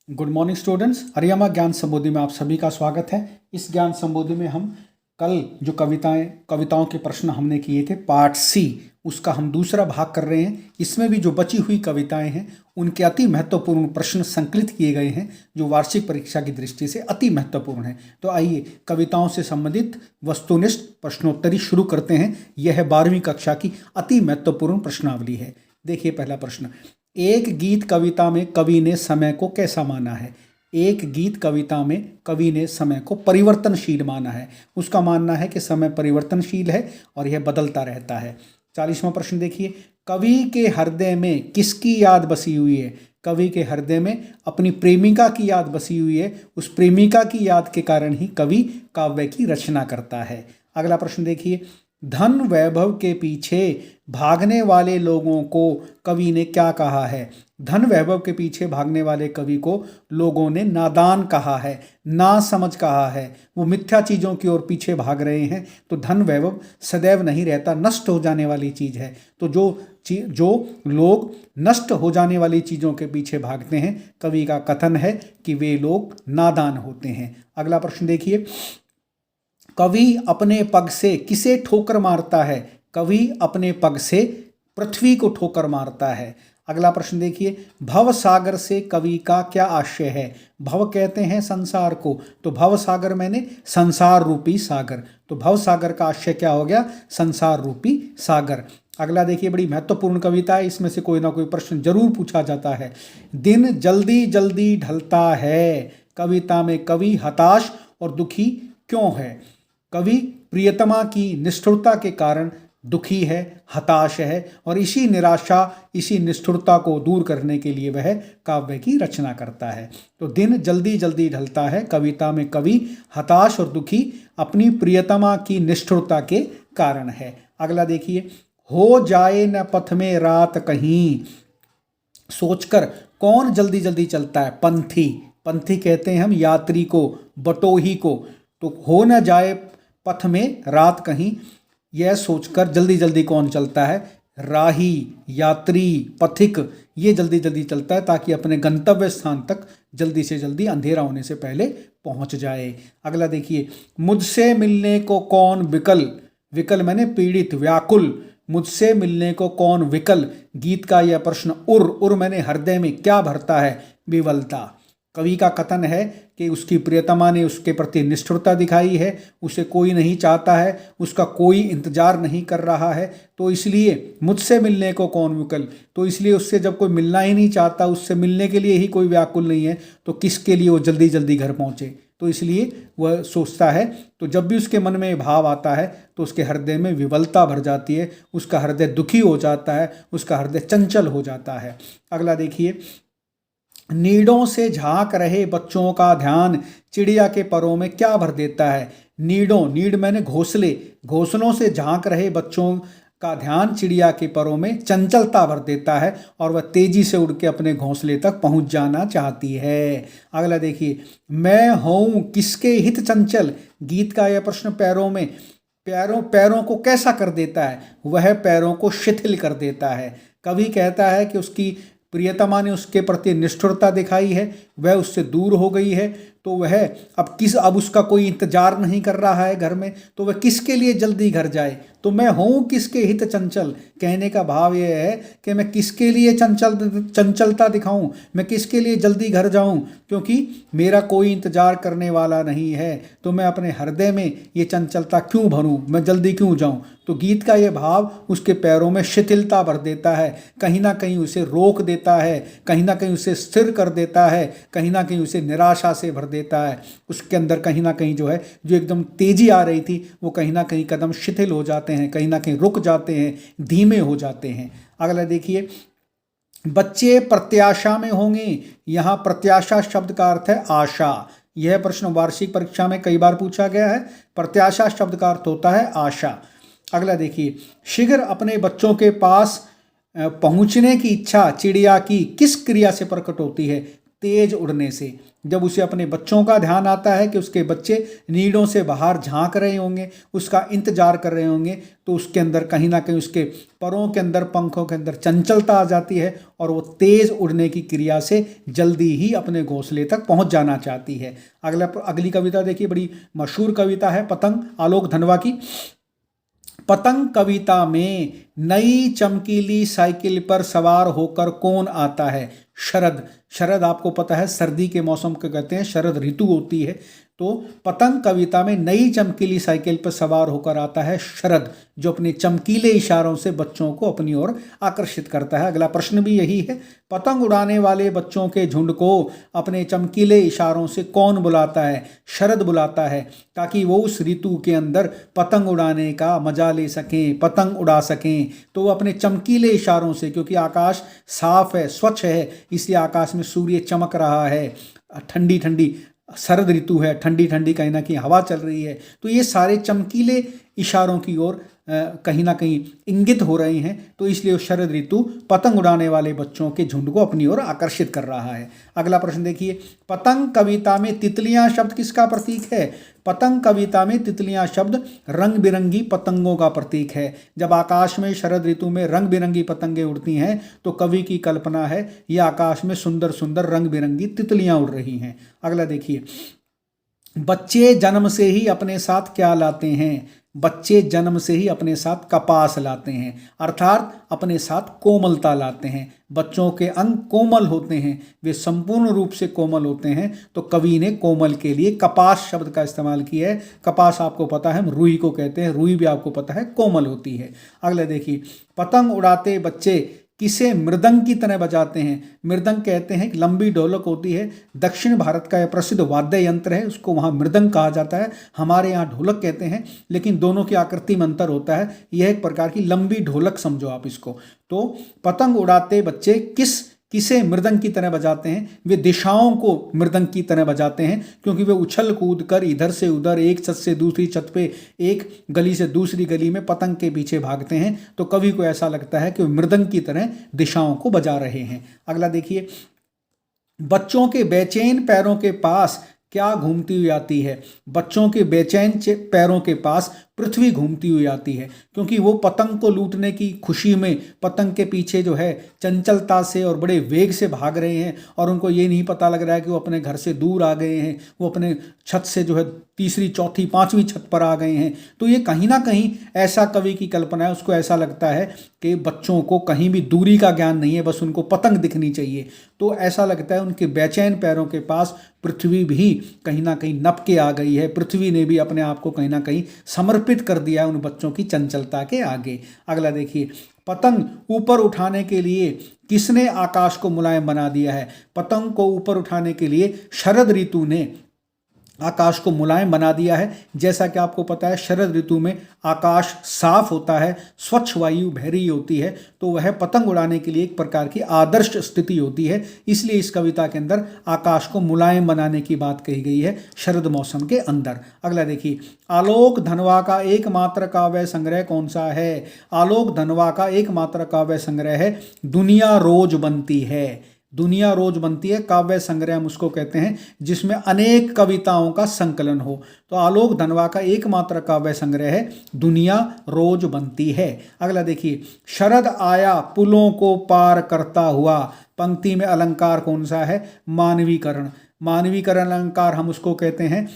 Good morning students. हरियामा ज्ञान संबोधि में आप सभी का स्वागत है। इस ज्ञान संबोधि में हम कल जो कविताओं के प्रश्न हमने किए थे पार्ट सी, उसका हम दूसरा भाग कर रहे हैं। इसमें भी जो बची हुई कविताएं हैं उनके अति महत्वपूर्ण प्रश्न संकलित किए गए हैं जो वार्षिक परीक्षा की दृष्टि से अति महत्वपूर्ण है। तो आइए कविताओं से संबंधित वस्तुनिष्ठ प्रश्नोत्तरी शुरू करते हैं। यह है 12वीं कक्षा की अति महत्वपूर्ण प्रश्नावली है। देखिए पहला प्रश्न, एक गीत कविता में कवि ने समय को कैसा माना है। एक गीत कविता में कवि ने समय को परिवर्तनशील माना है। उसका मानना है कि समय परिवर्तनशील है और यह बदलता रहता है। 40वां प्रश्न देखिए, कवि के हृदय में किसकी याद बसी हुई है। कवि के हृदय में अपनी प्रेमिका की याद बसी हुई है। उस प्रेमिका की याद के कारण ही कवि काव्य की रचना करता है। अगला प्रश्न देखिए, धन वैभव के पीछे भागने वाले लोगों को कवि ने क्या कहा है। धन वैभव के पीछे भागने वाले कवि को लोगों ने नादान कहा है, ना समझ कहा है। वो मिथ्या चीज़ों की ओर पीछे भाग रहे हैं। तो धन वैभव सदैव नहीं रहता, नष्ट हो जाने वाली चीज़ है। तो जो लोग नष्ट हो जाने वाली चीज़ों के पीछे भागते हैं, कवि का कथन है कि वे लोग नादान होते हैं। अगला प्रश्न देखिए, कवि अपने पग से किसे ठोकर मारता है। कवि अपने पग से पृथ्वी को ठोकर मारता है। अगला प्रश्न देखिए, भव सागर से कवि का क्या आशय है। भव कहते हैं संसार को, तो भव सागर मैंने संसार रूपी सागर। तो भव सागर का आशय क्या हो गया, संसार रूपी सागर। अगला देखिए, बड़ी महत्वपूर्ण कविता है, इसमें से कोई ना कोई प्रश्न जरूर पूछा जाता है। दिन जल्दी जल्दी ढलता है, कविता में कवि हताश और दुखी क्यों है। कवि प्रियतमा की निष्ठुरता के कारण दुखी है, हताश है और इसी निराशा, इसी निष्ठुरता को दूर करने के लिए वह काव्य की रचना करता है। तो दिन जल्दी जल्दी ढलता है, कविता में कवि हताश और दुखी अपनी प्रियतमा की निष्ठुरता के कारण है। अगला देखिए, हो जाए न पथ में रात कहीं सोचकर कौन जल्दी जल्दी चलता है। पंथी, पंथी कहते हैं हम यात्री को, बटोही को। तो हो न जाए पथ में रात कहीं, यह सोचकर जल्दी जल्दी कौन चलता है, राही, यात्री, पथिक, ये जल्दी जल्दी चलता है ताकि अपने गंतव्य स्थान तक जल्दी से जल्दी अंधेरा होने से पहले पहुंच जाए। अगला देखिए, मुझसे मिलने को कौन विकल, विकल मैंने पीड़ित, व्याकुल, मुझसे मिलने को कौन विकल। गीत का यह प्रश्न उर मैंने हृदय में क्या भरता है, विवलता। कवि का कथन है कि उसकी प्रियतमा ने उसके प्रति निष्ठुरता दिखाई है, उसे कोई नहीं चाहता है, उसका कोई इंतजार नहीं कर रहा है। तो इसलिए मुझसे मिलने को कौन विकल, तो इसलिए उससे जब कोई मिलना ही नहीं चाहता, उससे मिलने के लिए ही कोई व्याकुल नहीं है, तो किसके लिए वो जल्दी जल्दी घर पहुंचे। तो इसलिए वह सोचता है। तो जब भी उसके मन में भाव आता है तो उसके हृदय में विवलता भर जाती है, उसका हृदय दुखी हो जाता है, उसका हृदय चंचल हो जाता है। अगला देखिए, नीड़ों से झांक रहे बच्चों का ध्यान चिड़िया के परों में क्या भर देता है। नीड़ों, नीड़ मैंने घोंसले, घोंसलों से झांक रहे बच्चों का ध्यान चिड़िया के परों में चंचलता भर देता है और वह तेजी से उड़ के अपने घोंसले तक पहुंच जाना चाहती है। अगला देखिए, मैं हूं किसके हित चंचल। गीत का यह प्रश्न पैरों में, पैरों को कैसा कर देता है, वह पैरों को शिथिल कर देता है। कवि कहता है कि उसकी प्रियतमा ने उसके प्रति निष्ठुरता दिखाई है, वह उससे दूर हो गई है, तो वह अब उसका कोई इंतजार नहीं कर रहा है घर में, तो वह किसके लिए जल्दी घर जाए। तो मैं हूँ किसके हित चंचल, कहने का भाव यह है कि मैं किसके लिए चंचलता दिखाऊं, मैं किसके लिए जल्दी घर जाऊं, क्योंकि मेरा कोई इंतजार करने वाला नहीं है। तो मैं अपने हृदय में ये चंचलता क्यों भरूं, मैं जल्दी क्यों जाऊं। तो गीत का ये भाव उसके पैरों में शिथिलता भर देता है, कहीं ना कहीं उसे रोक देता है, कहीं ना कहीं उसे स्थिर कर देता है, कहीं ना कहीं उसे निराशा से भर देता है। उसके अंदर कहीं ना कहीं जो है, जो एकदम तेजी आ रही थी, वो कहीं ना कहीं कदम शिथिल हो जाते हैं, कहीं ना कहीं रुक जाते हैं, धीमे हो जाते हैं। अगला देखिए, बच्चे प्रत्याशा में होंगे। यहाँ प्रत्याशा शब्द का अर्थ है आशा। यह प्रश्न वार्षिक परीक्षा में कई बार पूछा गया है। प्रत्याशा शब्द का अर्थ होता है आशा। अगला देखिए, शीघ्र अपने बच्चों के पास पहुंचने की इच्छा चिड़िया की किस क्रिया से प्रकट होती है? तेज उड़ने से। जब उसे अपने बच्चों का ध्यान आता है कि उसके बच्चे नीडों से बाहर झांक रहे होंगे, उसका इंतजार कर रहे होंगे, तो उसके अंदर कहीं ना कहीं उसके परों के अंदर, पंखों के अंदर चंचलता आ जाती है और वो तेज उड़ने की क्रिया से जल्दी ही अपने घोंसले तक पहुंच जाना चाहती है। अगली कविता देखिए, बड़ी मशहूर कविता है पतंग, आलोक धनवा की। पतंग कविता में नई चमकीली साइकिल पर सवार होकर कौन आता है? शरद। शरद आपको पता है सर्दी के मौसम को कहते हैं, शरद ऋतु होती है। तो पतंग कविता में नई चमकीली साइकिल पर सवार होकर आता है शरद, जो अपने चमकीले इशारों से बच्चों को अपनी ओर आकर्षित करता है। अगला प्रश्न भी यही है, पतंग उड़ाने वाले बच्चों के झुंड को अपने चमकीले इशारों से कौन बुलाता है? शरद बुलाता है, ताकि वो उस ऋतु के अंदर पतंग उड़ाने का मजा ले सकें, पतंग उड़ा सकें। तो वो अपने चमकीले इशारों से, क्योंकि आकाश साफ है, स्वच्छ है, इसलिए आकाश में सूर्य चमक रहा है, ठंडी ठंडी शरद ऋतु है, ठंडी ठंडी कहीं ना कहीं हवा चल रही है, तो ये सारे चमकीले इशारों की ओर कहीं ना कहीं इंगित हो रहे हैं। तो इसलिए शरद ऋतु पतंग उड़ाने वाले बच्चों के झुंड को अपनी ओर आकर्षित कर रहा है। अगला प्रश्न देखिए, पतंग कविता में तितलियां शब्द किसका प्रतीक है? पतंग कविता में तितलियां शब्द रंग बिरंगी पतंगों का प्रतीक है। जब आकाश में शरद ऋतु में रंग बिरंगी पतंगें उड़ती हैं तो कवि की कल्पना है ये आकाश में सुंदर सुंदर रंग बिरंगी तितलियां उड़ रही हैं। अगला देखिए, बच्चे जन्म से ही अपने साथ क्या लाते हैं? बच्चे जन्म से ही अपने साथ कपास लाते हैं, अर्थात अपने साथ कोमलता लाते हैं। बच्चों के अंग कोमल होते हैं, वे संपूर्ण रूप से कोमल होते हैं, तो कवि ने कोमल के लिए कपास शब्द का इस्तेमाल किया है। कपास आपको पता है हम रुई को कहते हैं, रुई भी आपको पता है कोमल होती है। अगला देखिए, पतंग उड़ाते बच्चे किसे मृदंग की तरह बजाते हैं? मृदंग कहते हैं कि लंबी ढोलक होती है, दक्षिण भारत का यह प्रसिद्ध वाद्य यंत्र है, उसको वहाँ मृदंग कहा जाता है, हमारे यहाँ ढोलक कहते हैं, लेकिन दोनों की आकृति में अंतर होता है। यह एक प्रकार की लंबी ढोलक समझो आप इसको। तो पतंग उड़ाते बच्चे किसे मृदंग की तरह बजाते हैं? वे दिशाओं को मृदंग की तरह बजाते हैं, क्योंकि वे उछल कूद कर इधर से उधर, एक छत से दूसरी छत पे, एक गली से दूसरी गली में पतंग के पीछे भागते हैं। तो कवि को ऐसा लगता है कि वे मृदंग की तरह दिशाओं को बजा रहे हैं। अगला देखिए, बच्चों के बेचैन पैरों के पास क्या घूमती हुई आती है? बच्चों के बेचैन पैरों के पास पृथ्वी घूमती हुई आती है, क्योंकि वो पतंग को लूटने की खुशी में पतंग के पीछे जो है चंचलता से और बड़े वेग से भाग रहे हैं, और उनको ये नहीं पता लग रहा है कि वो अपने घर से दूर आ गए हैं, वो अपने छत से जो है तीसरी चौथी पांचवी छत पर आ गए हैं। तो ये कहीं ना कहीं ऐसा कवि की कल्पना है, उसको ऐसा लगता है कि बच्चों को कहीं भी दूरी का ज्ञान नहीं है, बस उनको पतंग दिखनी चाहिए। तो ऐसा लगता है उनके बेचैन पैरों के पास पृथ्वी भी कहीं ना कहीं नप के आ गई है, पृथ्वी ने भी अपने आप को कहीं ना कहीं समर्पित कर दिया है उन बच्चों की चंचलता के आगे। अगला देखिए, पतंग ऊपर उठाने के लिए किसने आकाश को मुलायम बना दिया है? पतंग को ऊपर उठाने के लिए शरद ऋतु ने आकाश को मुलायम बना दिया है। जैसा कि आपको पता है शरद ऋतु में आकाश साफ होता है, स्वच्छ वायु बह रही होती है, तो वह पतंग उड़ाने के लिए एक प्रकार की आदर्श स्थिति होती है। इसलिए इस कविता के अंदर आकाश को मुलायम बनाने की बात कही गई है शरद मौसम के अंदर। अगला देखिए, आलोक धनवा का एकमात्र काव्य संग्रह कौन सा है? आलोक धनवा का एकमात्र काव्य संग्रह है दुनिया रोज बनती है। दुनिया रोज बनती है काव्य संग्रह हम उसको कहते हैं, जिसमें अनेक कविताओं का संकलन हो। तो आलोक धनवा का एकमात्र काव्य संग्रह है दुनिया रोज बनती है। अगला देखिए, शरद आया पुलों को पार करता हुआ, पंक्ति में अलंकार कौन सा है? मानवीकरण। मानवीकरण अलंकार हम उसको कहते हैं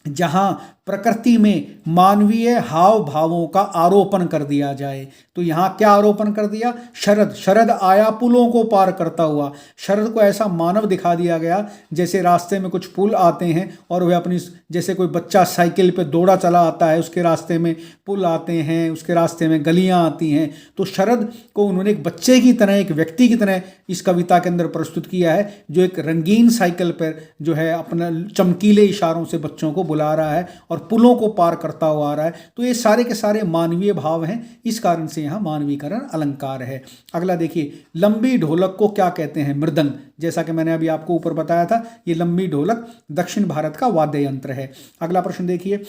जहां प्रकृति में मानवीय हाव भावों का आरोपण कर दिया जाए। तो यहाँ क्या आरोपण कर दिया? शरद। शरद आया पुलों को पार करता हुआ। शरद को ऐसा मानव दिखा दिया गया जैसे रास्ते में कुछ पुल आते हैं और वह अपनी, जैसे कोई बच्चा साइकिल पे दौड़ा चला आता है, उसके रास्ते में पुल आते हैं, उसके रास्ते में गलियां आती हैं। तो शरद को उन्होंने एक बच्चे की तरह, एक व्यक्ति की तरह इस कविता के अंदर प्रस्तुत किया है, जो एक रंगीन साइकिल पर जो है अपना चमकीले इशारों से बच्चों को बुला रहा है और पुलों को पार करता हुआ आ रहा है। तो ये सारे के सारे मानवीय भाव हैं, इस कारण से यहाँ मानवीकरण अलंकार है। अगला देखिए, लंबी ढोलक को क्या कहते हैं? मृदंग। जैसा कि मैंने अभी आपको ऊपर बताया था, ये लंबी ढोलक दक्षिण भारत का वाद्य यंत्र है। अगला प्रश्न देखिए,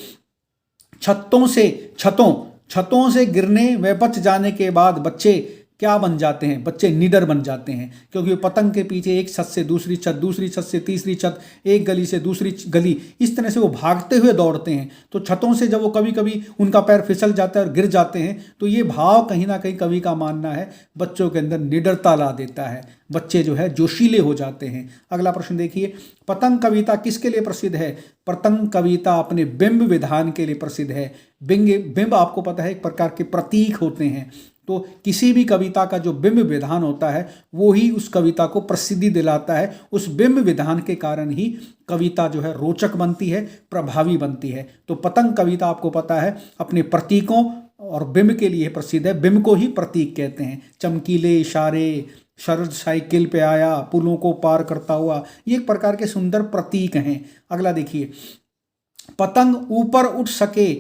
छतों से गिरने व बच जाने के बाद बच्चे क्या बन जाते हैं? बच्चे निडर बन जाते हैं, क्योंकि पतंग के पीछे एक छत से दूसरी छत, दूसरी छत से तीसरी छत, एक गली से दूसरी गली, इस तरह से वो भागते हुए दौड़ते हैं। तो छतों से जब वो कभी कभी उनका पैर फिसल जाता है और गिर जाते हैं, तो ये भाव कहीं ना कहीं कवि का मानना है बच्चों के अंदर निडरता ला देता है, बच्चे जो है जोशीले हो जाते हैं। अगला प्रश्न देखिए, पतंग कविता किसके लिए प्रसिद्ध है? पतंग कविता अपने बिंब विधान के लिए प्रसिद्ध है। बिंब आपको पता है एक प्रकार के प्रतीक होते हैं, तो किसी भी कविता का जो बिंब विधान होता है वो ही उस कविता को प्रसिद्धि दिलाता है। उस बिंब विधान के कारण ही कविता जो है रोचक बनती है, प्रभावी बनती है। तो पतंग कविता आपको पता है अपने प्रतीकों और बिंब के लिए प्रसिद्ध है। बिंब को ही प्रतीक कहते हैं। चमकीले इशारे, शरद साइकिल पे आया, पुलों को पार करता हुआ, ये एक प्रकार के सुंदर प्रतीक हैं। अगला देखिए, पतंग ऊपर उठ सके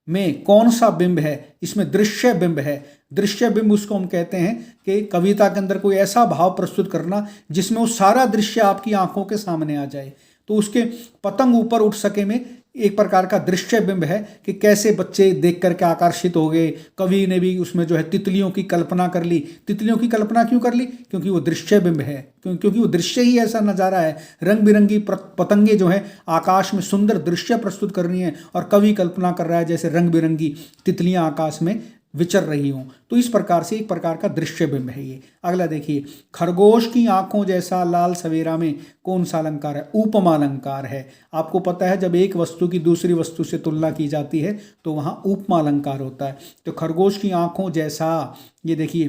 में कौन सा बिंब है? इसमें दृश्य बिंब है। दृश्य बिंब उसको हम कहते हैं कि कविता के अंदर कोई ऐसा भाव प्रस्तुत करना जिसमें वो सारा दृश्य आपकी आंखों के सामने आ जाए। तो उसके पतंग ऊपर उठ सके में एक प्रकार का दृश्य बिंब है कि कैसे बच्चे देख करके आकर्षित हो गए। कवि ने भी उसमें जो है तितलियों की कल्पना कर ली। तितलियों की कल्पना क्यों कर ली? क्योंकि वो दृश्य बिंब है, क्योंकि वो दृश्य ही ऐसा नज़ारा है। रंग बिरंगी पतंगे जो है आकाश में सुंदर दृश्य प्रस्तुत कर रही हैं और कवि कल्पना कर रहा है जैसे रंग बिरंगी तितलियां आकाश में विचर रही हूं। तो इस प्रकार से एक प्रकार का दृश्य बिंब है ये। अगला देखिए, खरगोश की आंखों जैसा लाल सवेरा में कौन सा अलंकार है? उपमा अलंकार है। आपको पता है जब एक वस्तु की दूसरी वस्तु से तुलना की जाती है तो वहां उपमा अलंकार होता है। तो खरगोश की आंखों जैसा, ये देखिए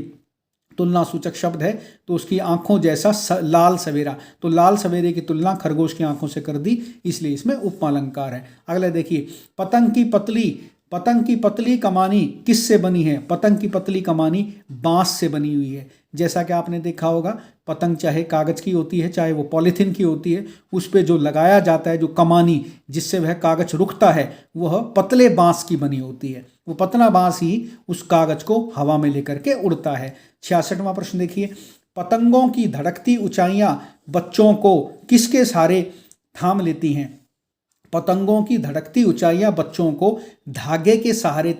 तुलना सूचक शब्द है, तो उसकी आंखों जैसा लाल सवेरा, तो लाल सवेरे की तुलना खरगोश की आंखों से कर दी, इसलिए इसमें उपमा अलंकार है। अगला देखिए, पतंग की पतली कमानी किससे बनी है? पतंग की पतली कमानी बांस से बनी हुई है। जैसा कि आपने देखा होगा, पतंग चाहे कागज की होती है चाहे वो पॉलीथीन की होती है, उस पे जो लगाया जाता है जो कमानी जिससे वह कागज रुकता है, वह पतले बांस की बनी होती है। वो पतला बांस ही उस कागज को हवा में लेकर के उड़ता है। 66वां प्रश्न देखिए, पतंगों की धड़कती ऊंचाइयां बच्चों को किसके सहारे थाम लेती हैं? पतंगों की धड़कती ऊंचाइयां बच्चों को धागे के सहारे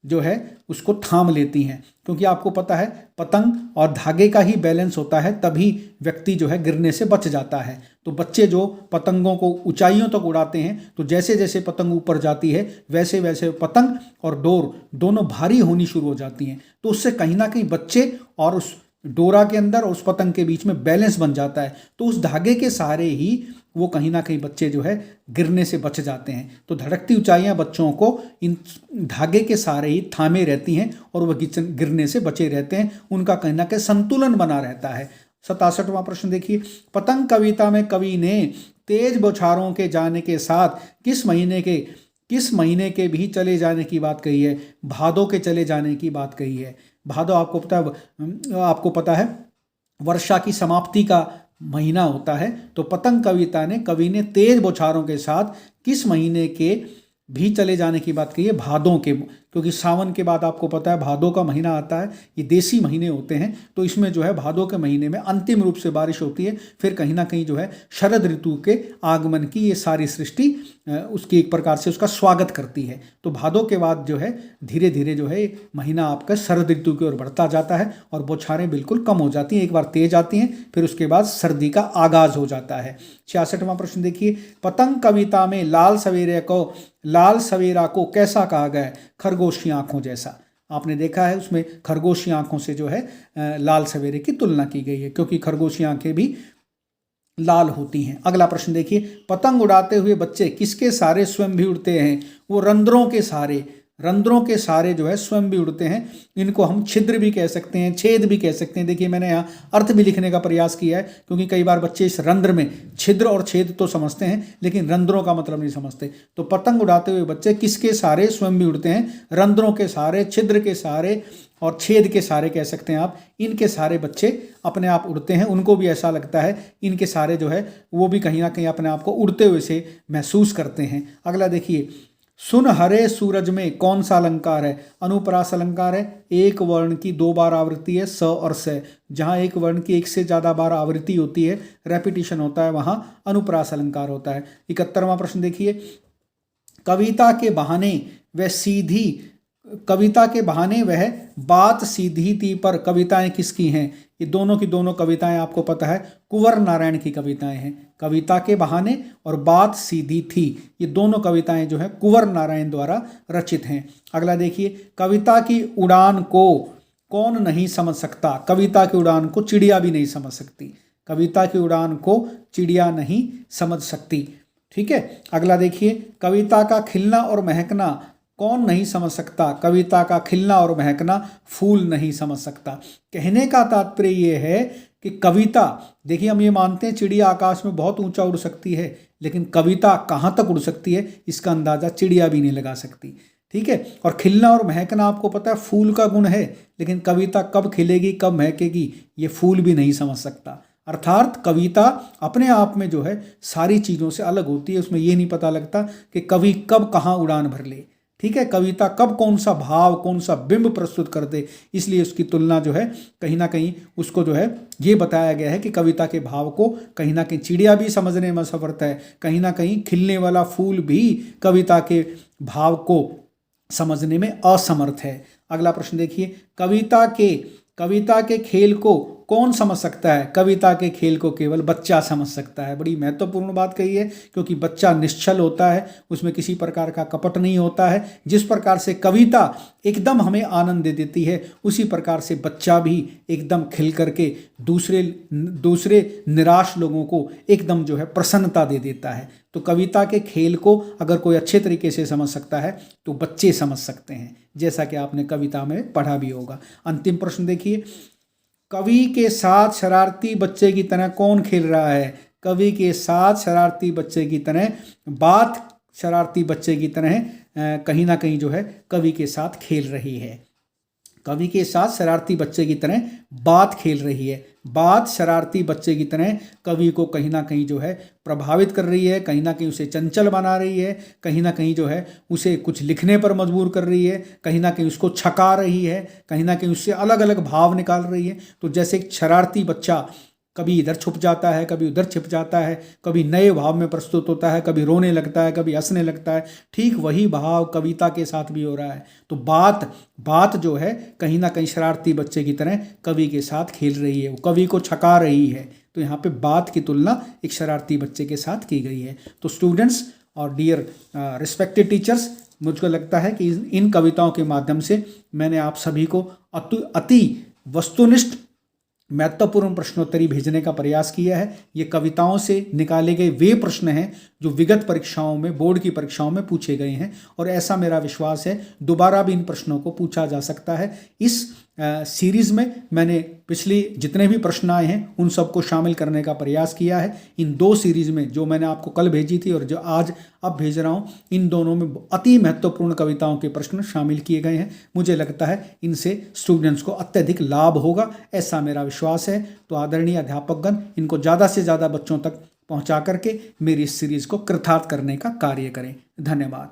जो है उसको थाम लेती हैं, क्योंकि आपको पता है पतंग और धागे का ही बैलेंस होता है, तभी व्यक्ति जो है गिरने से बच जाता है। तो बच्चे जो पतंगों को ऊंचाइयों तक उड़ाते हैं, तो जैसे जैसे पतंग ऊपर जाती है वैसे वैसे पतंग और डोर दोनों भारी होनी शुरू हो जाती हैं। तो उससे कहीं ना कहीं बच्चे और उस डोरा के अंदर और उस पतंग के बीच में बैलेंस बन जाता है। तो उस धागे के सहारे ही वो कहीं ना कहीं बच्चे जो है गिरने से बच जाते हैं। तो धड़कती ऊंचाइयां बच्चों को इन धागे के सहारे ही थामे रहती हैं और वह गिरने से बचे रहते हैं। उनका कहीं ना कहीं संतुलन बना रहता है। 67वां प्रश्न देखिए, पतंग कविता में कवि ने तेज बौछारों के जाने के साथ किस महीने के भी चले जाने की बात कही है? भादों के चले जाने की बात कही है। भादो आपको पता है वर्षा की समाप्ति का महीना होता है। तो पतंग कवि ने तेज बौछारों के साथ किस महीने के भी चले जाने की बात कही है? भादों के, क्योंकि सावन के बाद आपको पता है भादों का महीना आता है। ये देसी महीने होते हैं, तो इसमें जो है भादों के महीने में अंतिम रूप से बारिश होती है। फिर कहीं ना कहीं जो है शरद ऋतु के आगमन की ये सारी सृष्टि उसकी एक प्रकार से उसका स्वागत करती है। तो भादों के बाद जो है धीरे धीरे जो है महीना आपका शरद ऋतु की ओर बढ़ता जाता है और बौछारें बिल्कुल कम हो जाती हैं। एक बार तेज आती हैं, फिर उसके बाद सर्दी का आगाज हो जाता है। 66वां प्रश्न देखिए, पतंग कविता में लाल सवेरा को कैसा कहा गया है? खरगोश की आंखों जैसा। आपने देखा है उसमें खरगोश की आंखों से जो है लाल सवेरे की तुलना की गई है, क्योंकि खरगोश की आंखें भी लाल होती हैं। अगला प्रश्न देखिए, पतंग उड़ाते हुए बच्चे किसके सहारे स्वयं भी उड़ते हैं? वो रंध्रों के सहारे जो है स्वयं भी उड़ते हैं। इनको हम छिद्र भी कह सकते हैं, छेद भी कह सकते हैं। देखिए मैंने यहाँ अर्थ भी लिखने का प्रयास किया है, क्योंकि कई बार बच्चे इस रंध्र में छिद्र और छेद तो समझते हैं लेकिन रंध्रों का मतलब नहीं समझते। तो पतंग उड़ाते हुए बच्चे किसके सहारे स्वयं भी उड़ते हैं? रंध्रों के सहारे, छिद्र के सहारे और छेद के सहारे कह सकते हैं आप। इनके सहारे बच्चे अपने आप उड़ते हैं। उनको भी ऐसा लगता है इनके सहारे जो है वो भी कहीं ना कहीं अपने आप को उड़ते हुए से महसूस करते हैं। अगला देखिए, सुन हरे सूरज में कौन सा अलंकार है? अनुप्रास अलंकार है। एक वर्ण की 2 बार आवृत्ति है, स और स। जहां एक वर्ण की 1 से ज़्यादा बार आवृत्ति होती है, रेपिटिशन होता है, वहां अनुप्रास अलंकार होता है। 71वां प्रश्न देखिए, कविता के बहाने व सीधी कविता के बहाने वह बात सीधी थी पर कविताएं किसकी हैं? ये दोनों की दोनों कविताएं आपको पता है कुंवर नारायण की कविताएं हैं। कविता के बहाने और बात सीधी थी, ये दोनों कविताएं जो है कुंवर नारायण द्वारा रचित हैं। अगला देखिए, कविता की उड़ान को कौन नहीं समझ सकता? कविता की उड़ान को चिड़िया भी नहीं समझ सकती। कविता की उड़ान को चिड़िया नहीं समझ सकती। ठीक है, अगला देखिए, कविता का खिलना और महकना कौन नहीं समझ सकता? कविता का खिलना और महकना फूल नहीं समझ सकता। कहने का तात्पर्य ये है कि कविता, देखिए हम ये मानते हैं चिड़िया आकाश में बहुत ऊंचा उड़ सकती है, लेकिन कविता कहाँ तक उड़ सकती है इसका अंदाजा चिड़िया भी नहीं लगा सकती। ठीक है, और खिलना और महकना आपको पता है फूल का गुण है, लेकिन कविता कब खिलेगी कब महकेगी ये फूल भी नहीं समझ सकता। अर्थात कविता अपने आप में जो है सारी चीज़ों से अलग होती है, उसमें ये नहीं पता लगता कि कवि कब कहाँ उड़ान भर ले। ठीक है, कविता कब कौन सा भाव कौन सा बिंब प्रस्तुत कर दे, इसलिए उसकी तुलना जो है कहीं ना कहीं उसको जो है ये बताया गया है कि कविता के भाव को कहीं ना कहीं चिड़िया भी समझने में असमर्थ है, कहीं ना कहीं खिलने वाला फूल भी कविता के भाव को समझने में असमर्थ है। अगला प्रश्न देखिए, कविता के खेल को कौन समझ सकता है? कविता के खेल को केवल बच्चा समझ सकता है। बड़ी महत्वपूर्ण बात कही है, क्योंकि बच्चा निश्चल होता है, उसमें किसी प्रकार का कपट नहीं होता है। जिस प्रकार से कविता एकदम हमें आनंद दे देती है, उसी प्रकार से बच्चा भी एकदम खिल करके दूसरे निराश लोगों को एकदम जो है प्रसन्नता दे देता है। तो कविता के खेल को अगर कोई अच्छे तरीके से समझ सकता है तो बच्चे समझ सकते हैं, जैसा कि आपने कविता में पढ़ा भी होगा। अंतिम प्रश्न देखिए, कवि के साथ शरारती बच्चे की तरह कौन खेल रहा है? कवि के साथ शरारती बच्चे की तरह बात शरारती बच्चे की तरह कहीं ना कहीं जो है कवि के साथ खेल रही है। कवि के साथ शरारती बच्चे की तरह बात खेल रही है। बात शरारती बच्चे की तरह कवि को कहीं ना कहीं जो है प्रभावित कर रही है, कहीं ना कहीं उसे चंचल बना रही है, कहीं ना कहीं जो है उसे कुछ लिखने पर मजबूर कर रही है, कहीं ना कहीं उसको छका रही है, कहीं ना कहीं उससे अलग अलग भाव निकाल रही है। तो जैसे एक शरारती बच्चा कभी इधर छुप जाता है, कभी उधर छिप जाता है, कभी नए भाव में प्रस्तुत होता है, कभी रोने लगता है, कभी हंसने लगता है, ठीक वही भाव कविता के साथ भी हो रहा है। तो बात जो है कहीं ना कहीं शरारती बच्चे की तरह कवि के साथ खेल रही है, वो कवि को छका रही है। तो यहाँ पे बात की तुलना एक शरारती बच्चे के साथ की गई है। तो स्टूडेंट्स और डियर रिस्पेक्टेड टीचर्स, मुझको लगता है कि इन कविताओं के माध्यम से मैंने आप सभी को अति वस्तुनिष्ठ महत्वपूर्ण प्रश्नोत्तरी भेजने का प्रयास किया है। ये कविताओं से निकाले गए वे प्रश्न हैं जो विगत परीक्षाओं में, बोर्ड की परीक्षाओं में पूछे गए हैं, और ऐसा मेरा विश्वास है दोबारा भी इन प्रश्नों को पूछा जा सकता है। इस सीरीज़ में मैंने पिछले जितने भी प्रश्न आए हैं उन सबको शामिल करने का प्रयास किया है। इन दो सीरीज़ में, जो मैंने आपको कल भेजी थी और जो आज अब भेज रहा हूँ, इन दोनों में अति महत्वपूर्ण कविताओं के प्रश्न शामिल किए गए हैं। मुझे लगता है इनसे स्टूडेंट्स को अत्यधिक लाभ होगा, ऐसा मेरा विश्वास है। तो आदरणीय अध्यापकगण, इनको ज़्यादा से ज़्यादा बच्चों तक पहुँचा करके मेरी इस सीरीज़ को कृतार्थ करने का कार्य करें। धन्यवाद।